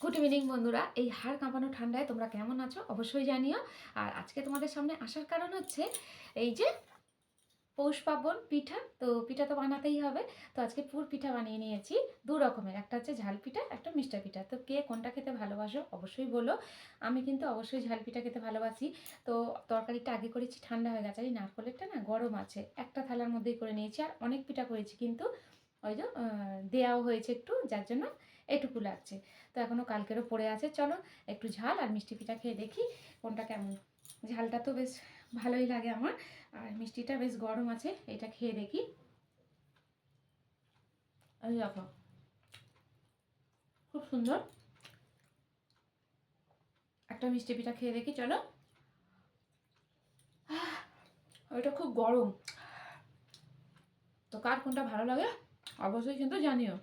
Good evening বন্ধুরা, এই হাড় কাঁপানো ঠান্ডায় তোমরা কেমন আছো অবশ্যই জানিও। আর আজকে তোমাদের সামনে আসার কারণ হচ্ছে এই যে পৌষ পার্বণ পিঠা, তো পিঠা তো বানাতেই হবে। তো আজকে পুর পিঠা বানিয়ে নিয়েছি দু রকমের, একটা হচ্ছে ঝাল পিঠা, একটা মিষ্টা পিঠা। তো কে কোনটা খেতে ভালোবাসো অবশ্যই বলো। আমি কিন্তু অবশ্যই ঝাল পিঠা খেতে ভালোবাসি। তো তরকারিটা আগে করেছি, ঠান্ডা হয়ে গেছে। আর এই নারকলেরটা না গরম আছে, একটা থালার মধ্যেই করে নিয়েছি। আর অনেক পিঠা করেছি কিন্তু ওই যে দেওয়াও হয়েছে একটু, যার জন্য এটুকু লাগছে। তো এখনও কালকেরও পড়ে আছে। চলো একটু ঝাল আর মিষ্টি পিঠা খেয়ে দেখি কোনটা কেমন। ঝালটা তো বেশ ভালোই লাগে আমার, আর মিষ্টিটা বেশ গরম আছে, এটা খেয়ে দেখি। এই দেখো, খুব সুন্দর একটা মিষ্টি পিঠা খেয়ে দেখি। চলো, ওইটা খুব গরম। তো কার কোনটা ভালো লাগে অবশ্যই কিন্তু জানিও।